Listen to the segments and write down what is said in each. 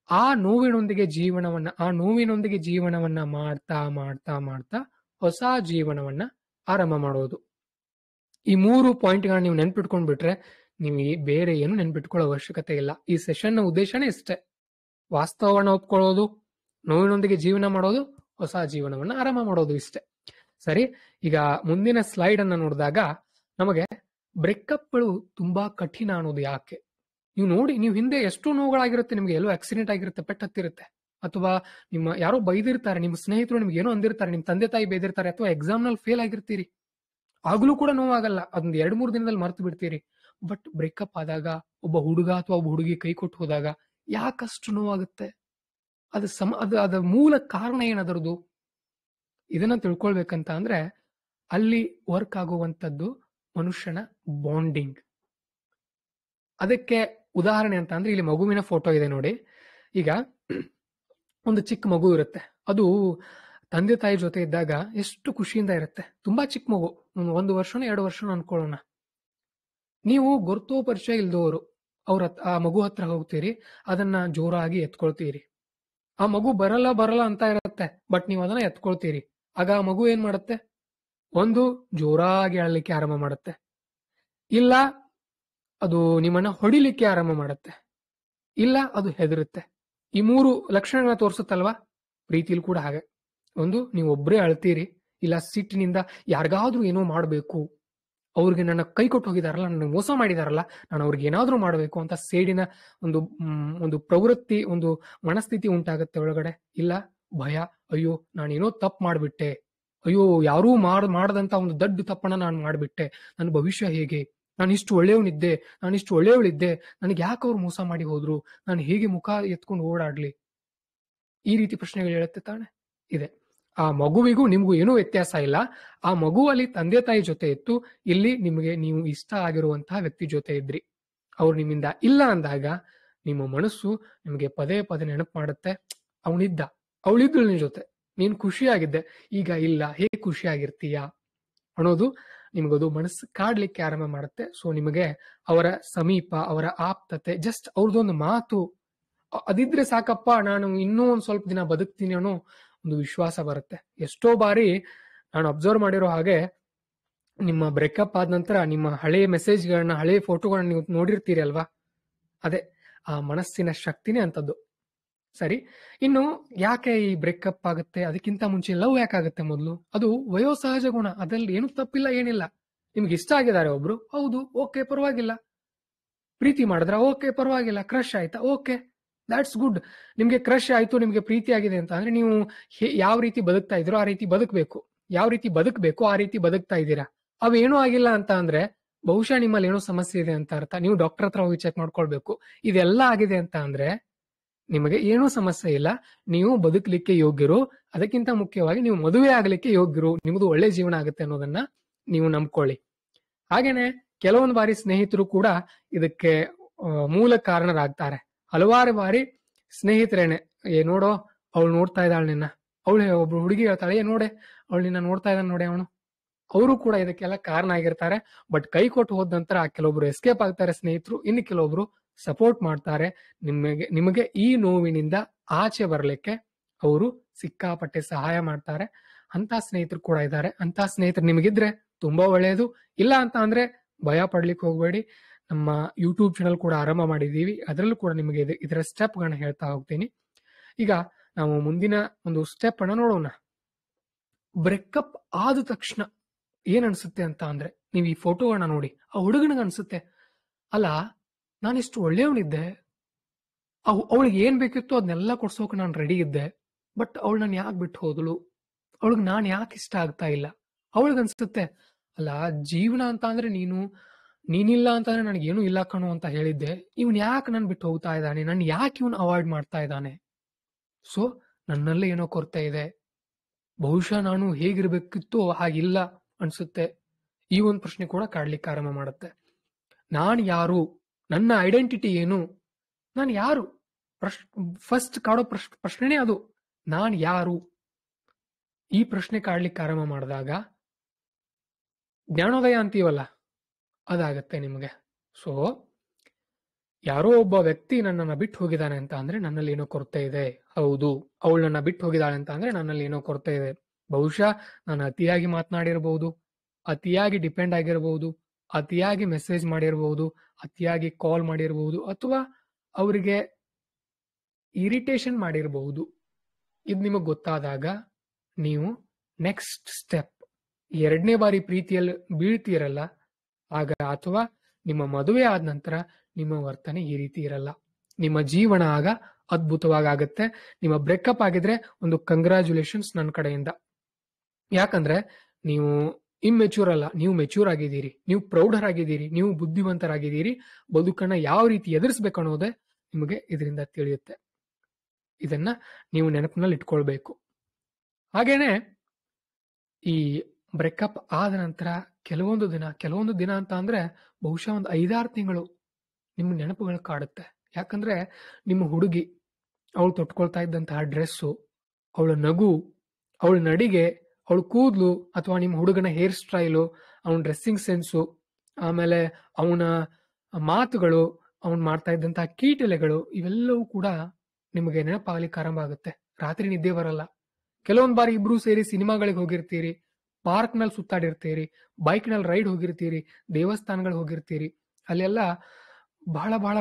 ಆ ನೋವಿನೊಂದಿಗೆ ಜೀವನವನ್ನ ಮಾಡ್ತಾ ಮಾಡ್ತಾ ಮಾಡ್ತಾ ಹೊಸ ಜೀವನವನ್ನ ಆರಂಭ ಮಾಡೋದು. ಈ 3 ಪಾಯಿಂಟ್ಗಳನ್ನ ನೀವು ನೆನ್ಪಿಟ್ಕೊಂಡ್ಬಿಟ್ರೆ ನೀವು ಬೇರೆ ಏನು ನೆನ್ಪಿಟ್ಕೊಳ್ಳೋ ಅವಶ್ಯಕತೆ ಇಲ್ಲ. ಈ ಸೆಷನ್ನ ಉದ್ದೇಶನೇ ಇಷ್ಟೇ, ವಾಸ್ತವವನ್ನ ಒಪ್ಕೊಳ್ಳೋದು, ನೋವಿನೊಂದಿಗೆ ಜೀವನ ಮಾಡೋದು, ಹೊಸ ಜೀವನವನ್ನ ಆರಂಭ ಮಾಡೋದು, ಇಷ್ಟೇ. ಸರಿ, ಈಗ ಮುಂದಿನ ಸ್ಲೈಡ್ ಅನ್ನ ನೋಡಿದಾಗ ನಮಗೆ ಬ್ರೇಕಪ್ಗಳು ತುಂಬಾ ಕಠಿಣ ಅನ್ನೋದು ಯಾಕೆ ನೀವು ನೋಡಿ, ನೀವು ಹಿಂದೆ ಎಷ್ಟು ನೋವುಗಳಾಗಿರುತ್ತೆ, ನಿಮ್ಗೆ ಎಲ್ಲೋ ಆಕ್ಸಿಡೆಂಟ್ ಆಗಿರುತ್ತೆ, ಪೆಟ್ಟು ಹತ್ತಿರುತ್ತೆ, ಅಥವಾ ನಿಮ್ಮ ಯಾರೋ ಬೈದಿರ್ತಾರೆ, ನಿಮ್ಮ ಸ್ನೇಹಿತರು ನಿಮ್ಗೆ ಏನೋ ಅಂದಿರ್ತಾರೆ, ನಿಮ್ಮ ತಂದೆ ತಾಯಿ ಬೈದಿರ್ತಾರೆ, ಅಥವಾ ಎಕ್ಸಾಮ್ ನಲ್ಲಿ ಫೇಲ್ ಆಗಿರ್ತೀರಿ, ಆಗ್ಲೂ ಕೂಡ ನೋವಾಗಲ್ಲ, ಅದೊಂದು 2-3 ದಿನದಲ್ಲಿ ಮರ್ತು ಬಿಡ್ತೀರಿ. ಬಟ್ ಬ್ರೇಕಪ್ ಆದಾಗ ಒಬ್ಬ ಹುಡುಗ ಅಥವಾ ಒಬ್ಬ ಹುಡುಗಿ ಕೈ ಕೊಟ್ಟು ಹೋದಾಗ ಯಾಕಷ್ಟು ನೋವಾಗುತ್ತೆ? ಅದ ಮೂಲ ಕಾರಣ ಏನದರದು? ಇದನ್ನ ತಿಳ್ಕೊಳ್ಬೇಕಂತ ಅಂದ್ರೆ ಅಲ್ಲಿ ವರ್ಕ್ ಆಗುವಂತದ್ದು ಮನುಷ್ಯನ ಬಾಂಡಿಂಗ್. ಅದಕ್ಕೆ ಉದಾಹರಣೆ ಅಂತ ಅಂದ್ರೆ ಇಲ್ಲಿ ಮಗುವಿನ ಫೋಟೋ ಇದೆ ನೋಡಿ. ಈಗ ಒಂದು ಚಿಕ್ಕ ಮಗು ಇರುತ್ತೆ, ಅದು ತಂದೆ ತಾಯಿ ಜೊತೆ ಇದ್ದಾಗ ಎಷ್ಟು ಖುಷಿಯಿಂದ ಇರುತ್ತೆ. ತುಂಬಾ ಚಿಕ್ಕ ಮಗು, 1 ವರ್ಷನೋ 2 ವರ್ಷನೋ ಅನ್ಕೊಳ್ಳೋಣ. ನೀವು ಗುರ್ತೋ ಪರಿಚಯ ಇಲ್ದವರು ಆ ಮಗು ಹತ್ರ ಹೋಗ್ತೀರಿ, ಅದನ್ನ ಜೋರಾಗಿ ಎತ್ಕೊಳ್ತೀರಿ. ಆ ಮಗು ಬರಲ್ಲ ಅಂತ ಇರುತ್ತೆ, ಬಟ್ ನೀವು ಅದನ್ನ ಎತ್ಕೊಳ್ತೀರಿ. ಆಗ ಆ ಮಗು ಏನ್ ಮಾಡುತ್ತೆ? ಒಂದು, ಜೋರಾಗಿ ಅಳಲಿಕ್ಕೆ ಆರಂಭ ಮಾಡುತ್ತೆ, ಇಲ್ಲ ಅದು ನಿಮ್ಮನ್ನ ಹೊಡಿಲಿಕ್ಕೆ ಆರಂಭ ಮಾಡುತ್ತೆ, ಇಲ್ಲ ಅದು ಹೆದರುತ್ತೆ. ಈ 3 ಲಕ್ಷಣಗಳನ್ನ ತೋರಿಸುತ್ತಲ್ವಾ? ಪ್ರೀತಿಲಿ ಕೂಡ ಹಾಗೆ. ಒಂದು, ನೀವು ಒಬ್ಬರೇ ಅಳ್ತೀರಿ, ಇಲ್ಲ ಸಿಟ್ಟಿನಿಂದ ಯಾರಿಗಾದ್ರೂ ಏನೋ ಮಾಡಬೇಕು, ಅವ್ರಿಗೆ ನನ್ನ ಕೈ ಕೊಟ್ಟು ಹೋಗಿದಾರಲ್ಲ, ನನ್ನ ಮೋಸ ಮಾಡಿದಾರಲ್ಲ, ನಾನು ಅವ್ರಿಗೆ ಏನಾದ್ರೂ ಮಾಡಬೇಕು ಅಂತ ಸೇಡಿನ ಒಂದು ಪ್ರವೃತ್ತಿ, ಒಂದು ಮನಸ್ಥಿತಿ ಉಂಟಾಗುತ್ತೆ ಒಳಗಡೆ. ಇಲ್ಲ ಭಯ, ಅಯ್ಯೋ ನಾನೇನೋ ತಪ್ಪು ಮಾಡ್ಬಿಟ್ಟೆ, ಅಯ್ಯೋ ಯಾರೂ ಮಾಡದಂತ ಒಂದು ದೊಡ್ಡ ತಪ್ಪನ್ನ ನಾನು ಮಾಡ್ಬಿಟ್ಟೆ, ನನ್ನ ಭವಿಷ್ಯ ಹೇಗೆ, ನಾನಿಷ್ಟು ಒಳ್ಳೆಯವಳಿದ್ದೆ, ನನಗೆ ಯಾಕೆ ಅವ್ರು ಮೋಸ ಮಾಡಿ ಹೋದ್ರು, ನಾನು ಹೇಗೆ ಮುಖ ಎತ್ಕೊಂಡು ಓಡಾಡ್ಲಿ? ಈ ರೀತಿ ಪ್ರಶ್ನೆಗಳು ಹೇಳುತ್ತೆ ತಾನೆ. ಇದೆ. ಆ ಮಗುವಿಗೂ ನಿಮ್ಗೂ ಏನೂ ವ್ಯತ್ಯಾಸ ಇಲ್ಲ. ಆ ಮಗು ಅಲ್ಲಿ ತಂದೆ ತಾಯಿ ಜೊತೆ ಇತ್ತು, ಇಲ್ಲಿ ನೀವು ಇಷ್ಟ ಆಗಿರುವಂತಹ ವ್ಯಕ್ತಿ ಜೊತೆ ಇದ್ರಿ. ಅವ್ರು ನಿಮ್ಮಿಂದ ಇಲ್ಲ ಅಂದಾಗ ನಿಮ್ಮ ಮನಸ್ಸು ನಿಮಗೆ ಪದೇ ಪದೇ ನೆನಪು ಮಾಡುತ್ತೆ, ಅವಳಿದ್ಳು ನಿನ್ ಜೊತೆ, ನೀನ್ ಖುಷಿಯಾಗಿದ್ದೆ, ಈಗ ಇಲ್ಲ, ಹೇಗೆ ಖುಷಿಯಾಗಿರ್ತೀಯಾ ಅನ್ನೋದು ನಿಮಗದು ಮನಸ್ಸು ಕಾಡ್ಲಿಕ್ಕೆ ಆರಂಭ ಮಾಡುತ್ತೆ. ಸೊ ನಿಮಗೆ ಅವರ ಸಮೀಪ, ಅವರ ಆಪ್ತತೆ, ಜಸ್ಟ್ ಅವ್ರದ್ದೊಂದು ಮಾತು ಅದಿದ್ರೆ ಸಾಕಪ್ಪ, ನಾನು ಇನ್ನೂ ಒಂದ್ ಸ್ವಲ್ಪ ದಿನ ಬದುಕ್ತೀನಿ ಅನ್ನೋ ಒಂದು ವಿಶ್ವಾಸ ಬರುತ್ತೆ. ಎಷ್ಟೋ ಬಾರಿ ನಾನು ಅಬ್ಸರ್ವ್ ಮಾಡಿರೋ ಹಾಗೆ, ನಿಮ್ಮ ಬ್ರೇಕಪ್ ಆದ ನಂತರ ನಿಮ್ಮ ಹಳೆಯ ಮೆಸೇಜ್ಗಳನ್ನ, ಹಳೆಯ ಫೋಟೋಗಳನ್ನ ನೀವು ನೋಡಿರ್ತೀರಿ ಅಲ್ವಾ? ಅದೇ ಆ ಮನಸ್ಸಿನ ಶಕ್ತಿನೇ ಅಂತದ್ದು. ಸರಿ, ಇನ್ನು ಯಾಕೆ ಈ ಬ್ರೇಕಪ್ ಆಗುತ್ತೆ? ಅದಕ್ಕಿಂತ ಮುಂಚೆ ಲವ್ ಯಾಕಾಗುತ್ತೆ ಮೊದಲು? ಅದು ವಯೋಸಹಜ ಗುಣ, ಅದ್ರಲ್ಲಿ ಏನು ತಪ್ಪಿಲ್ಲ, ಏನಿಲ್ಲ. ನಿಮ್ಗೆ ಇಷ್ಟ ಆಗಿದ್ದಾರೆ ಒಬ್ರು, ಹೌದು, ಓಕೆ, ಪರವಾಗಿಲ್ಲ. ಪ್ರೀತಿ ಮಾಡಿದ್ರ, ಓಕೆ, ಪರವಾಗಿಲ್ಲ. ಕ್ರಶ್ ಆಯ್ತಾ, ಓಕೆ, ದಾಟ್ಸ್ ಗುಡ್. ನಿಮ್ಗೆ ಕ್ರಶ್ ಆಯ್ತು, ನಿಮ್ಗೆ ಪ್ರೀತಿ ಆಗಿದೆ ಅಂತ ಅಂದ್ರೆ ನೀವು ಯಾವ ರೀತಿ ಬದುಕ್ತಾ ಇದ್ರೋ ಆ ರೀತಿ ಬದುಕಬೇಕು. ಯಾವ ರೀತಿ ಬದುಕಬೇಕು ಆ ರೀತಿ ಬದುಕ್ತಾ ಇದ್ದೀರಾ. ಅವೇನೂ ಆಗಿಲ್ಲ ಅಂತ ಅಂದ್ರೆ ಬಹುಶಃ ನಿಮ್ಮಲ್ಲಿ ಏನೋ ಸಮಸ್ಯೆ ಇದೆ ಅಂತ ಅರ್ಥ. ನೀವು ಡಾಕ್ಟರ್ ಹತ್ರ ಹೋಗಿ ಚೆಕ್ ಮಾಡ್ಕೊಳ್ಬೇಕು. ಇದೆಲ್ಲ ಆಗಿದೆ ಅಂತ ಅಂದ್ರೆ ನಿಮಗೆ ಏನೂ ಸಮಸ್ಯೆ ಇಲ್ಲ, ನೀವು ಬದುಕಲಿಕ್ಕೆ ಯೋಗ್ಯರು. ಅದಕ್ಕಿಂತ ಮುಖ್ಯವಾಗಿ ನೀವು ಮದುವೆ ಆಗ್ಲಿಕ್ಕೆ ಯೋಗ್ಯರು, ನಿಮ್ದು ಒಳ್ಳೆ ಜೀವನ ಆಗುತ್ತೆ ಅನ್ನೋದನ್ನ ನೀವು ನಂಬ್ಕೊಳ್ಳಿ. ಹಾಗೇನೆ ಕೆಲವೊಂದು ಬಾರಿ ಸ್ನೇಹಿತರು ಕೂಡ ಇದಕ್ಕೆ ಮೂಲ ಕಾರಣರಾಗ್ತಾರೆ. ಹಲವಾರು ಬಾರಿ ಸ್ನೇಹಿತರೇನೆ, ನೋಡೋ ಅವಳು ನೋಡ್ತಾ ಇದ್ದಾಳೆ ನಿನ್ನ, ಒಬ್ರು ಹುಡುಗಿ ಹೇಳ್ತಾಳೆ, ನೋಡೆ ಅವಳು ನಿನ್ನ ನೋಡ್ತಾ ಇದ್ದಾನೆ ನೋಡಿ ಅವನು. ಅವರು ಕೂಡ ಇದಕ್ಕೆಲ್ಲ ಕಾರಣ ಆಗಿರ್ತಾರೆ. ಬಟ್ ಕೈ ಕೊಟ್ಟು ಹೋದ ನಂತರ ಕೆಲವೊಬ್ರು ಎಸ್ಕೇಪ್ ಆಗ್ತಾರೆ ಸ್ನೇಹಿತರು, ಇನ್ನು ಕೆಲವೊಬ್ರು ಸಪೋರ್ಟ್ ಮಾಡ್ತಾರೆ. ನಿಮಗೆ ಈ ನೋವಿನಿಂದ ಆಚೆ ಬರ್ಲಿಕ್ಕೆ ಅವರು ಸಿಕ್ಕಾಪಟ್ಟೆ ಸಹಾಯ ಮಾಡ್ತಾರೆ. ಅಂತ ಸ್ನೇಹಿತರು ಕೂಡ ಇದ್ದಾರೆ. ಅಂತ ಸ್ನೇಹಿತರು ನಿಮಗಿದ್ರೆ ತುಂಬಾ ಒಳ್ಳೆಯದು. ಇಲ್ಲ ಅಂತ ಅಂದ್ರೆ ಭಯ ಪಡ್ಲಿಕ್ಕೆ ಹೋಗ್ಬೇಡಿ. ನಮ್ಮ ಯೂಟ್ಯೂಬ್ ಚಾನಲ್ ಕೂಡ ಆರಂಭ ಮಾಡಿದೀವಿ, ಅದರಲ್ಲೂ ಕೂಡ ನಿಮಗೆ ಇದರ ಸ್ಟೆಪ್ಗಳನ್ನ ಹೇಳ್ತಾ ಹೋಗ್ತೀನಿ. ಈಗ ನಾವು ಮುಂದಿನ ಒಂದು ಸ್ಟೆಪ್ ಅನ್ನ ನೋಡೋಣ. ಬ್ರೇಕಪ್ ಆದ ತಕ್ಷಣ ಏನ್ ಅನ್ಸುತ್ತೆ ಅಂತ ಅಂದ್ರೆ, ನೀವು ಈ ಫೋಟೋಗಳನ್ನ ನೋಡಿ, ಆ ಹುಡುಗನಿಗೆ ಅನ್ಸುತ್ತೆ, ಅಲ್ಲ ನಾನಿಷ್ಟು ಒಳ್ಳೆಯವನಿದ್ದೆ, ಅವಳಿಗೆ ಏನ್ ಬೇಕಿತ್ತು ಅದನ್ನೆಲ್ಲ ಕೊಡ್ಸೋಕೆ ನಾನು ರೆಡಿ ಇದ್ದೆ, ಬಟ್ ಅವಳು ನಾನು ಯಾಕೆ ಬಿಟ್ಟು ಹೋದಳು, ಅವಳಿಗೆ ನಾನು ಯಾಕೆ ಇಷ್ಟ ಆಗ್ತಾ ಇಲ್ಲ. ಅವಳಿಗನ್ಸುತ್ತೆ, ಅಲ್ಲ ಜೀವನ ಅಂತ ಅಂದ್ರೆ ನೀನಿಲ್ಲ ಅಂತಂದ್ರೆ ನನಗೇನು ಇಲ್ಲ ಕಣೋ ಅಂತ ಹೇಳಿದ್ದೆ, ಇವನ್ ಯಾಕೆ ನನ್ ಬಿಟ್ಟು ಹೋಗ್ತಾ ಇದ್ದಾನೆ, ನನ್ ಯಾಕೆ ಇವನ್ ಅವಾಯ್ಡ್ ಮಾಡ್ತಾ ಇದ್ದಾನೆ. ಸೊ ನನ್ನಲ್ಲೇ ಏನೋ ಕೊರತೆ ಇದೆ, ಬಹುಶಃ ನಾನು ಹೇಗಿರ್ಬೇಕಿತ್ತು ಹಾಗಿಲ್ಲ ಅನ್ಸುತ್ತೆ. ಈ ಒಂದು ಪ್ರಶ್ನೆ ಕೂಡ ಕಾಡ್ಲಿಕ್ಕೆ ಆರಂಭ ಮಾಡುತ್ತೆ. ನಾನು ಯಾರು, ನನ್ನ ಐಡೆಂಟಿಟಿ ಏನು, ನಾನು ಯಾರು, ಫಸ್ಟ್ ಕಾಡೋ ಪ್ರಶ್ನೆನೇ ಅದು, ನಾನು ಯಾರು. ಈ ಪ್ರಶ್ನೆ ಕಾಡ್ಲಿಕ್ಕೆ ಆರಂಭ ಮಾಡಿದಾಗ ಜ್ಞಾನೋದಯ ಅಂತೀವಲ್ಲ, ಅದಾಗತ್ತೆ ನಿಮಗೆ. ಸೊ ಯಾರೋ ಒಬ್ಬ ವ್ಯಕ್ತಿ ನನ್ನನ್ನ ಬಿಟ್ಟು ಹೋಗಿದ್ದಾನೆ ಅಂತ ಅಂದ್ರೆ ನನ್ನಲ್ಲಿ ಏನೋ ಕೊರತೆ ಇದೆ. ಹೌದು, ಅವಳು ನನ್ನ ಬಿಟ್ಟು ಹೋಗಿದ್ದಾಳೆ ಅಂತ ಅಂದ್ರೆ ನನ್ನಲ್ಲಿ ಏನೋ ಕೊರತೆ ಇದೆ. ಬಹುಶಃ ನಾನು ಅತಿಯಾಗಿ ಮಾತನಾಡಿರಬಹುದು, ಅತಿಯಾಗಿ ಡಿಪೆಂಡ್ ಆಗಿರಬಹುದು, ಅತಿಯಾಗಿ ಮೆಸೇಜ್ ಮಾಡಿರಬಹುದು, ಅತಿಯಾಗಿ ಕಾಲ್ ಮಾಡಿರಬಹುದು, ಅಥವಾ ಅವರಿಗೆ ಇರಿಟೇಷನ್ ಮಾಡಿರಬಹುದು. ಇದು ನಿಮಗೆ ಗೊತ್ತಾದಾಗ ನೀವು ನೆಕ್ಸ್ಟ್ ಸ್ಟೆಪ್, 2ನೇ ಬಾರಿ ಪ್ರೀತಿಯಲ್ಲಿ ಬೀಳ್ತೀರಲ್ಲ ಆಗ, ಅಥವಾ ನಿಮ್ಮ ಮದುವೆ ಆದ ನಂತರ ನಿಮ್ಮ ವರ್ತನೆ ಈ ರೀತಿ ಇರಲ್ಲ. ನಿಮ್ಮ ಜೀವನ ಆಗ ಅದ್ಭುತವಾಗತ್ತೆ. ನಿಮ್ಮ ಬ್ರೇಕಪ್ ಆಗಿದ್ರೆ ಒಂದು ಕಂಗ್ರಾಚುಲೇಷನ್ಸ್ ನನ್ನ ಕಡೆಯಿಂದ. ಯಾಕಂದ್ರೆ ನೀವು ಇಮ್ಮೆಚ್ಯೂರ್ ಅಲ್ಲ, ನೀವು ಮೆಚ್ಯೂರ್ ಆಗಿದ್ದೀರಿ, ನೀವು ಪ್ರೌಢರಾಗಿದ್ದೀರಿ, ನೀವು ಬುದ್ಧಿವಂತರಾಗಿದ್ದೀರಿ. ಬದುಕನ್ನ ಯಾವ ರೀತಿ ಎದುರಿಸ್ಬೇಕು ಅನ್ನೋದೇ ನಿಮಗೆ ಇದರಿಂದ ತಿಳಿಯುತ್ತೆ. ಇದನ್ನ ನೀವು ನೆನಪಿನಲ್ಲಿ ಇಟ್ಕೊಳ್ಬೇಕು. ಹಾಗೇನೆ ಈ ಬ್ರೇಕಪ್ ಆದ ನಂತರ ಕೆಲವೊಂದು ದಿನ ಅಂತ ಅಂದ್ರೆ ಬಹುಶಃ ಒಂದು 5-6 ತಿಂಗಳು ನಿಮ್ಮ ನೆನಪುಗಳು ಕಾಡುತ್ತೆ. ಯಾಕಂದ್ರೆ ನಿಮ್ಮ ಹುಡುಗಿ, ಅವಳು ತೊಟ್ಕೊಳ್ತಾ ಇದ್ದಂತಹ ಡ್ರೆಸ್ಸು, ಅವಳ ನಗು, ಅವಳ ನಡಿಗೆ, ಅವಳ ಕೂದಲು, ಅಥವಾ ನಿಮ್ಮ ಹುಡುಗನ ಹೇರ್ ಸ್ಟೈಲು, ಅವನ ಡ್ರೆಸ್ಸಿಂಗ್ ಸೆನ್ಸು, ಆಮೇಲೆ ಅವನ ಮಾತುಗಳು, ಅವನು ಮಾಡ್ತಾ ಇದ್ದಂತಹ ಕೀಟಲೆಗಳು, ಇವೆಲ್ಲವೂ ಕೂಡ ನಿಮಗೆ ನೆನಪಾಗಲಿಕ್ಕೆ ಆರಂಭ ಆಗುತ್ತೆ. ರಾತ್ರಿ ನಿದ್ದೆ ಬರಲ್ಲ. ಕೆಲವೊಂದು ಬಾರಿ ಇಬ್ರು ಸೇರಿ ಸಿನಿಮಾಗಳಿಗೆ ಹೋಗಿರ್ತೀರಿ, ಪಾರ್ಕ್ ನಲ್ಲಿ ಸುತ್ತಾಡಿರ್ತೀರಿ, ಬೈಕ್ ನಲ್ಲಿ ರೈಡ್ ಹೋಗಿರ್ತೀರಿ, ದೇವಸ್ಥಾನಗಳಿಗೆ ಹೋಗಿರ್ತೀರಿ. ಅಲ್ಲೆಲ್ಲ ಬಹಳ ಬಹಳ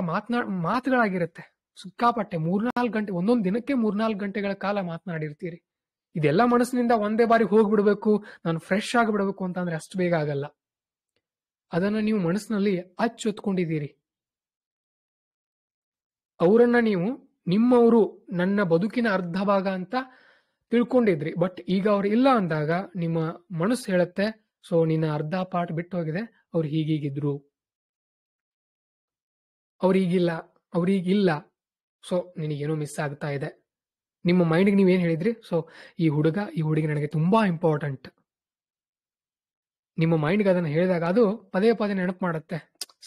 ಮಾತುಗಳಾಗಿರುತ್ತೆ. ಸಿಕ್ಕಾಪಟ್ಟೆ 3-4 ಗಂಟೆ, ಒಂದೊಂದು ದಿನಕ್ಕೆ 3-4 ಗಂಟೆಗಳ ಕಾಲ ಮಾತನಾಡಿರ್ತೀರಿ. ಇದೆಲ್ಲ ಮನಸ್ಸಿನಿಂದ ಒಂದೇ ಬಾರಿ ಹೋಗ್ಬಿಡ್ಬೇಕು, ನಾನು ಫ್ರೆಶ್ ಆಗಿಬಿಡ್ಬೇಕು ಅಂತ ಅಂದ್ರೆ ಅಷ್ಟು ಬೇಗ ಆಗಲ್ಲ. ಅದನ್ನ ನೀವು ಮನಸ್ಸಿನಲ್ಲಿ ಅಚ್ಚೊತ್ಕೊಂಡಿದ್ದೀರಿ. ಅವರನ್ನ ನೀವು ನಿಮ್ಮವರು, ನನ್ನ ಬದುಕಿನ ಅರ್ಧ ಭಾಗ ಅಂತ ತಿಳ್ಕೊಂಡಿದ್ರಿ. ಬಟ್ ಈಗ ಅವ್ರು ಇಲ್ಲ ಅಂದಾಗ ನಿಮ್ಮ ಮನಸ್ಸು ಹೇಳುತ್ತೆ, ಸೊ ನಿನ್ನ ಅರ್ಧ ಪಾರ್ಟ್ ಬಿಟ್ಟು ಹೋಗಿದೆ, ಅವ್ರು ಹೀಗೀಗಿದ್ರು, ಅವ್ರೀಗಿಲ್ಲ, ಸೊ ನಿನಗೇನೋ ಮಿಸ್ ಆಗ್ತಾ ಇದೆ. ನಿಮ್ಮ ಮೈಂಡ್ಗೆ ನೀವೇನ್ ಹೇಳಿದ್ರಿ, ಸೊ ಈ ಹುಡುಗಿ ನನಗೆ ತುಂಬಾ ಇಂಪಾರ್ಟೆಂಟ್. ನಿಮ್ಮ ಮೈಂಡ್ಗೆ ಅದನ್ನ ಹೇಳಿದಾಗ ಅದು ಪದೇ ಪದೇ ನೆನಪು ಮಾಡುತ್ತೆ.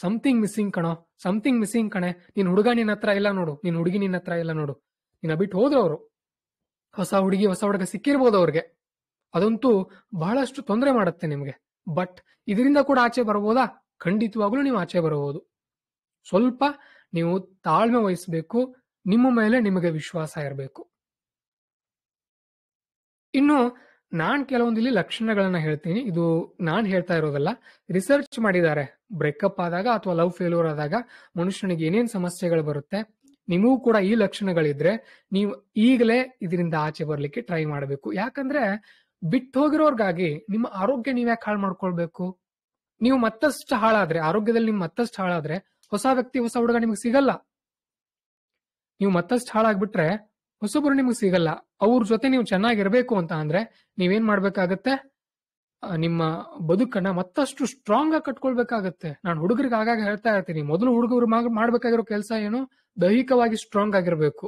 ಸಮಥಿಂಗ್ ಮಿಸ್ಸಿಂಗ್ ಕಣೋ, ಸಮಥಿಂಗ್ ಮಿಸ್ಸಿಂಗ್ ಕಣೆ, ನಿನ್ ಹುಡುಗ ನಿನ್ನ ಹತ್ರ ಇಲ್ಲ ನೋಡು, ನಿನ್ ಹುಡುಗಿ ನಿನ್ನ ಹತ್ರ ಇಲ್ಲ ನೋಡು, ನಿನ್ನ ಬಿಟ್ಟು ಹೋದ್ರು ಅವರು, ಹೊಸ ಹುಡುಗಿ ಹೊಸ ಹುಡುಗ ಸಿಕ್ಕಿರ್ಬೋದು ಅವ್ರಿಗೆ. ಅದಂತೂ ಬಹಳಷ್ಟು ತೊಂದರೆ ಮಾಡುತ್ತೆ ನಿಮಗೆ. ಬಟ್ ಇದರಿಂದ ಕೂಡ ಆಚೆ ಬರ್ಬೋದಾ? ಖಂಡಿತವಾಗ್ಲೂ ನೀವು ಆಚೆ ಬರಬಹುದು. ಸ್ವಲ್ಪ ನೀವು ತಾಳ್ಮೆ ವಹಿಸಬೇಕು, ನಿಮ್ಮ ಮೇಲೆ ನಿಮಗೆ ವಿಶ್ವಾಸ ಇರಬೇಕು. ಇನ್ನು ನಾನ್ ಕೆಲವೊಂದಿಲ್ಲಿ ಲಕ್ಷಣಗಳನ್ನ ಹೇಳ್ತೀನಿ. ಇದು ನಾನ್ ಹೇಳ್ತಾ ಇರೋದಲ್ಲ, ರಿಸರ್ಚ್ ಮಾಡಿದ್ದಾರೆ. ಬ್ರೇಕಪ್ ಆದಾಗ ಅಥವಾ ಲವ್ ಫೇಲ್ಯೂರ್ ಆದಾಗ ಮನುಷ್ಯನಿಗೆ ಏನೇನ್ ಸಮಸ್ಯೆಗಳು ಬರುತ್ತೆ, ನಿಮಗೂ ಕೂಡ ಈ ಲಕ್ಷಣಗಳಿದ್ರೆ ನೀವು ಈಗಲೇ ಇದರಿಂದ ಆಚೆ ಬರ್ಲಿಕ್ಕೆ ಟ್ರೈ ಮಾಡಬೇಕು. ಯಾಕಂದ್ರೆ ಬಿಟ್ಟು ಹೋಗಿರೋರ್ಗಾಗಿ ನಿಮ್ಮ ಆರೋಗ್ಯ ನೀವ್ಯಾಕೆ ಹಾಳು ಮಾಡ್ಕೊಳ್ಬೇಕು? ನೀವು ಮತ್ತಷ್ಟು ಹಾಳಾದ್ರೆ, ಆರೋಗ್ಯದಲ್ಲಿ ನಿಮ್ ಮತ್ತಷ್ಟು ಹಾಳಾದ್ರೆ ಹೊಸ ವ್ಯಕ್ತಿ, ಹೊಸ ಹುಡುಗ ನಿಮ್ಗೆ ಸಿಗಲ್ಲ. ನೀವು ಮತ್ತಷ್ಟು ಹಾಳಾಗ್ಬಿಟ್ರೆ ಹೊಸಬರು ನಿಮ್ಗೆ ಸಿಗಲ್ಲ. ಅವ್ರ ಜೊತೆ ನೀವು ಚೆನ್ನಾಗಿರ್ಬೇಕು ಅಂತ ಅಂದ್ರೆ ನೀವೇನ್ ಮಾಡ್ಬೇಕಾಗತ್ತೆ, ನಿಮ್ಮ ಬದುಕನ್ನ ಮತ್ತಷ್ಟು ಸ್ಟ್ರಾಂಗ್ ಆಗಿ ಕಟ್ಕೊಳ್ಬೇಕಾಗತ್ತೆ. ನಾನು ಹುಡುಗರಿಗೆ ಆಗಾಗ ಹೇಳ್ತಾ ಇರ್ತೀನಿ, ಮೊದಲು ಹುಡುಗರು ಮಾಡ್ಬೇಕಾಗಿರೋ ಕೆಲಸ ಏನು, ದೈಹಿಕವಾಗಿ ಸ್ಟ್ರಾಂಗ್ ಆಗಿರ್ಬೇಕು.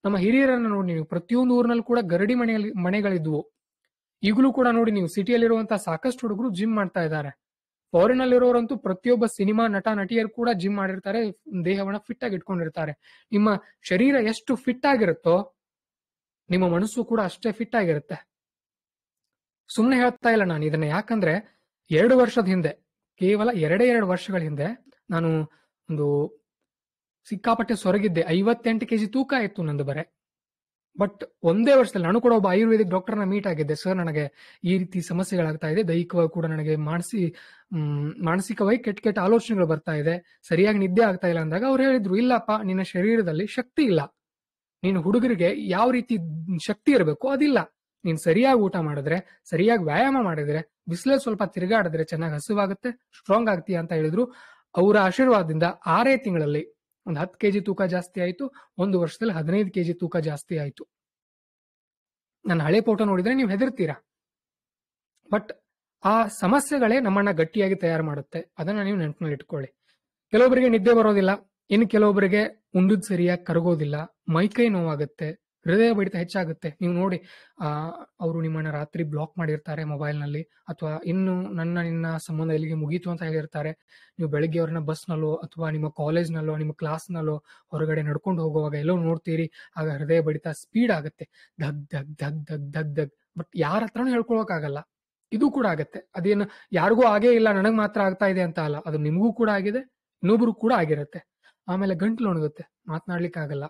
ನಮ್ಮ ಹಿರಿಯರನ್ನ ನೋಡಿ ನೀವು, ಪ್ರತಿಯೊಂದು ಊರಿನಲ್ಲಿ ಕೂಡ ಗರಡಿ ಮನೆಗಳಿದ್ವು. ಈಗಲೂ ಕೂಡ ನೋಡಿ ನೀವು, ಸಿಟಿಯಲ್ಲಿರುವಂತಹ ಸಾಕಷ್ಟು ಹುಡುಗರು ಜಿಮ್ ಮಾಡ್ತಾ ಇದ್ದಾರೆ. ಫಾರಿನ್ ಅಲ್ಲಿರೋರಂತೂ ಪ್ರತಿಯೊಬ್ಬ ಸಿನಿಮಾ ನಟ ನಟಿಯರು ಕೂಡ ಜಿಮ್ ಮಾಡಿರ್ತಾರೆ, ದೇಹವನ್ನ ಫಿಟ್ ಆಗಿ ಇಟ್ಕೊಂಡಿರ್ತಾರೆ. ನಿಮ್ಮ ಶರೀರ ಎಷ್ಟು ಫಿಟ್ ಆಗಿರುತ್ತೋ ನಿಮ್ಮ ಮನಸ್ಸು ಕೂಡ ಅಷ್ಟೇ ಫಿಟ್ ಆಗಿರುತ್ತೆ. ಸುಮ್ಮನೆ ಹೇಳ್ತಾ ಇಲ್ಲ ನಾನು ಇದನ್ನ. ಯಾಕಂದ್ರೆ 2 ವರ್ಷದ ಹಿಂದೆ, ಕೇವಲ 2 ವರ್ಷಗಳ ಹಿಂದೆ ನಾನು ಒಂದು ಸಿಕ್ಕಾಪಟ್ಟೆ ಸೊರಗಿದ್ದೆ. 58 kg ತೂಕ ಇತ್ತು ನಂದು ಬರೆ. ಬಟ್ ಒಂದೇ ವರ್ಷದಲ್ಲಿ ನಾನು ಕೂಡ ಒಬ್ಬ ಆಯುರ್ವೇದಿಕ್ ಡಾಕ್ಟರ್ನ ಮೀಟ್ ಆಗಿದ್ದೆ. ಸರ್, ನನಗೆ ಈ ರೀತಿ ಸಮಸ್ಯೆಗಳಾಗ್ತಾ ಇದೆ, ದೈಹಿಕವಾಗಿ ಕೂಡ ನನಗೆ ಮಾನಸಿಕವಾಗಿ ಕೆಟ್ಟ ಆಲೋಚನೆಗಳು ಬರ್ತಾ ಇದೆ, ಸರಿಯಾಗಿ ನಿದ್ದೆ ಆಗ್ತಾ ಇಲ್ಲ ಅಂದಾಗ ಅವ್ರು ಹೇಳಿದ್ರು, ಇಲ್ಲಪ್ಪ, ನಿನ್ನ ಶರೀರದಲ್ಲಿ ಶಕ್ತಿ ಇಲ್ಲ. ನೀನು ಹುಡುಗರಿಗೆ ಯಾವ ರೀತಿ ಶಕ್ತಿ ಇರಬೇಕು ಅದಿಲ್ಲ. ನೀನ್ ಸರಿಯಾಗಿ ಊಟ ಮಾಡಿದ್ರೆ, ಸರಿಯಾಗಿ ವ್ಯಾಯಾಮ ಮಾಡಿದ್ರೆ, ಬಿಸಿಲಲ್ಲಿ ಸ್ವಲ್ಪ ತಿರುಗಾಡಿದ್ರೆ ಚೆನ್ನಾಗಿ ಹಸಿವಾಗುತ್ತೆ, ಸ್ಟ್ರಾಂಗ್ ಆಗ್ತೀಯ ಅಂತ ಹೇಳಿದ್ರು. ಅವರ ಆಶೀರ್ವಾದದಿಂದ 6 ತಿಂಗಳಲ್ಲಿ ಒಂದು 10 kg ತೂಕ ಜಾಸ್ತಿ ಆಯ್ತು. 1 ವರ್ಷದಲ್ಲಿ 15 kg ತೂಕ ಜಾಸ್ತಿ ಆಯ್ತು. ನನ್ನ ಹಳೆ ಫೋಟೋ ನೋಡಿದ್ರೆ ನೀವು ಹೆದರ್ತೀರಾ. ಬಟ್ ಆ ಸಮಸ್ಯೆಗಳೇ ನಮ್ಮನ್ನ ಗಟ್ಟಿಯಾಗಿ ತಯಾರು ಮಾಡುತ್ತೆ. ಅದನ್ನ ನೀವು ನೆನಪಿನಲ್ಲಿ ಇಟ್ಕೊಳ್ಳಿ. ಕೆಲವೊಬ್ಬರಿಗೆ ನಿದ್ದೆ ಬರೋದಿಲ್ಲ, ಇನ್ನು ಕೆಲವೊಬ್ಬರಿಗೆ ಉಂಡದ್ ಸರಿಯಾಗಿ ಕರಗೋದಿಲ್ಲ, ಮೈಕೈ ನೋವಾಗುತ್ತೆ, ಹೃದಯ ಬಡಿತ ಹೆಚ್ಚಾಗುತ್ತೆ. ನೀವು ನೋಡಿ, ಅವರು ನಿಮ್ಮನ್ನ ರಾತ್ರಿ ಬ್ಲಾಕ್ ಮಾಡಿರ್ತಾರೆ ಮೊಬೈಲ್ ನಲ್ಲಿ, ಅಥವಾ ಇನ್ನು ನಿನ್ನ ಸಂಬಂಧ ಎಲ್ಲಿಗೆ ಮುಗೀತು ಅಂತ ಹೇಳಿರ್ತಾರೆ. ನೀವು ಬೆಳಗ್ಗೆ ಅವ್ರನ್ನ ಬಸ್ನಲ್ಲೋ ಅಥವಾ ನಿಮ್ಮ ಕಾಲೇಜ್ನಲ್ಲೋ ನಿಮ್ಮ ಕ್ಲಾಸ್ನಲ್ಲೋ ಹೊರಗಡೆ ನಡ್ಕೊಂಡು ಹೋಗುವಾಗ ಎಲ್ಲೋ ನೋಡ್ತೀರಿ, ಆಗ ಹೃದಯ ಬಡಿತ ಸ್ಪೀಡ್ ಆಗುತ್ತೆ, ಧಗ್ ಧಗ್ ಧಗ್ ಧಗ್ ಧಗ್ ಧಗ್. ಬಟ್ ಯಾರ ಹತ್ರನೂ ಹೇಳ್ಕೊಳಕ್ಕಾಗಲ್ಲ. ಇದು ಕೂಡ ಆಗತ್ತೆ. ಅದೇನು ಯಾರಿಗೂ ಆಗೇ ಇಲ್ಲ, ನನಗ್ ಮಾತ್ರ ಆಗ್ತಾ ಇದೆ ಅಂತ ಅಲ್ಲ, ಅದು ನಿಮಗೂ ಕೂಡ ಆಗಿದೆ, ಇನ್ನೊಬ್ರು ಕೂಡ ಆಗಿರುತ್ತೆ. ಆಮೇಲೆ ಗಂಟ್ಲು ಒಣಗುತ್ತೆ, ಮಾತನಾಡ್ಲಿಕ್ಕೆ ಆಗಲ್ಲ.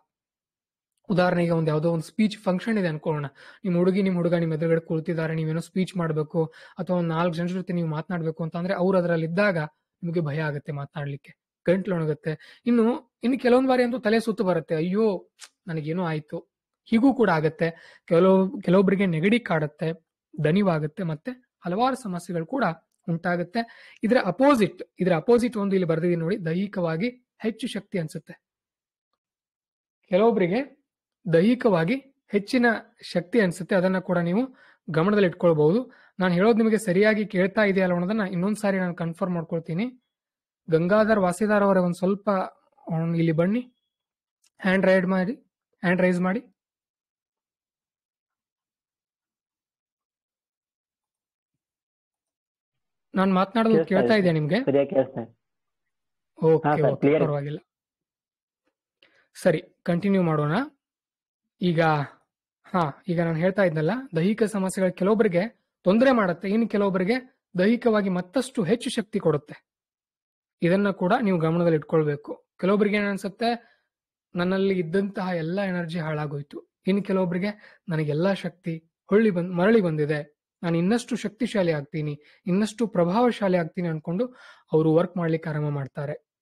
ಉದಾಹರಣೆಗೆ ಯಾವುದೋ ಒಂದು ಸ್ಪೀಚ್ ಫಂಕ್ಷನ್ ಇದೆ ಅನ್ಕೊಳ್ಳೋಣ. ನಿಮ್ಮ ಹುಡುಗ ನಿಮ್ಮ ಎದುರುಗಡೆ ಕೂಳ್ತಿದ್ದಾರೆ, ನೀವೇನೋ ಸ್ಪೀಚ್ ಮಾಡಬೇಕು ಅಥವಾ ಒಂದು 4 ಜನರ ಜೊತೆ ನೀವು ಮಾತನಾಡಬೇಕು ಅಂತಂದ್ರೆ ಅವ್ರು ಅದರಲ್ಲಿ ಇದ್ದಾಗ ನಿಮಗೆ ಭಯ ಆಗುತ್ತೆ ಮಾತನಾಡ್ಲಿಕ್ಕೆ, ಗಂಟ್ಲು ಒಣಗುತ್ತೆ. ಇನ್ನು ಕೆಲವೊಂದು ಬಾರಿ ಅಂತೂ ತಲೆ ಸುತ್ತು ಬರುತ್ತೆ, ಅಯ್ಯೋ ನನಗೇನೋ ಆಯ್ತು, ಹೀಗೂ ಕೂಡ ಆಗತ್ತೆ. ಕೆಲವೊಬ್ಬರಿಗೆ ನೆಗಡಿ ಕಾಡುತ್ತೆ, ದಣಿವಾಗುತ್ತೆ, ಮತ್ತೆ ಹಲವಾರು ಸಮಸ್ಯೆಗಳು ಕೂಡ ಉಂಟಾಗುತ್ತೆ. ಇದರ ಅಪೋಸಿಟ್ ಒಂದು ಇಲ್ಲಿ ಬರ್ದಿದ್ದೀನಿ ನೋಡಿ, ದೈಹಿಕವಾಗಿ ಹೆಚ್ಚು ಶಕ್ತಿ ಅನ್ಸುತ್ತೆ. ಕೆಲವೊಬ್ಬರಿಗೆ ದೈಹಿಕವಾಗಿ ಹೆಚ್ಚಿನ ಶಕ್ತಿ ಅನ್ಸುತ್ತೆ, ಅದನ್ನ ಕೂಡ ನೀವು ಗಮನದಲ್ಲಿ ಇಟ್ಕೊಳ್ಬಹುದು. ನಾನು ಹೇಳೋದು ನಿಮಗೆ ಸರಿಯಾಗಿ ಕೇಳ್ತಾ ಇದೆಯಲ್ಲ ಅನ್ನೋದನ್ನ ಇನ್ನೊಂದ್ಸಾರಿ ನಾನು ಕನ್ಫರ್ಮ್ ಮಾಡ್ಕೊಳ್ತೀನಿ. ಗಂಗಾಧರ್ ವಾಸಿದಾರ್ ಅವರೇ ಒಂದ್ ಸ್ವಲ್ಪ ಇಲ್ಲಿ ಬನ್ನಿ, ಹ್ಯಾಂಡ್ ರೈಸ್ ಮಾಡಿ. ನಾನು ಮಾತನಾಡೋದು ಕೇಳ್ತಾ ಇದೆಯಾ ನಿಮ್ಗೆ? ಓಕೆ, ಪರವಾಗಿಲ್ಲ. ಸರಿ, ಕಂಟಿನ್ಯೂ ಮಾಡೋಣ. ಈಗ ನಾನು ಹೇಳ್ತಾ ಇದ್ನಲ್ಲ, ದೈಹಿಕ ಸಮಸ್ಯೆಗಳು ಕೆಲವೊಬ್ಬರಿಗೆ ತೊಂದರೆ ಮಾಡುತ್ತೆ, ಇನ್ನು ಕೆಲವೊಬ್ಬರಿಗೆ ದೈಹಿಕವಾಗಿ ಮತ್ತಷ್ಟು ಹೆಚ್ಚು ಶಕ್ತಿ ಕೊಡುತ್ತೆ. ಇದನ್ನ ಕೂಡ ನೀವು ಗಮನದಲ್ಲಿ ಇಟ್ಕೊಳ್ಬೇಕು. ಕೆಲವೊಬ್ಬರಿಗೆ ಏನನ್ಸುತ್ತೆ, ನನ್ನಲ್ಲಿ ಇದ್ದಂತಹ ಎಲ್ಲ ಎನರ್ಜಿ ಹಾಳಾಗೋಯ್ತು. ಇನ್ನು ಕೆಲವೊಬ್ಬರಿಗೆ ನನಗೆಲ್ಲಾ ಶಕ್ತಿ ಮರಳಿ ಬಂದಿದೆ, ನಾನು ಇನ್ನಷ್ಟು ಶಕ್ತಿಶಾಲಿ ಆಗ್ತೀನಿ, ಇನ್ನಷ್ಟು ಪ್ರಭಾವಶಾಲಿ ಆಗ್ತೀನಿ ಅನ್ಕೊಂಡು ಅವರು ವರ್ಕ್ ಮಾಡ್ಲಿಕ್ಕೆ ಆರಂಭ ಮಾಡ್ತಾರೆ.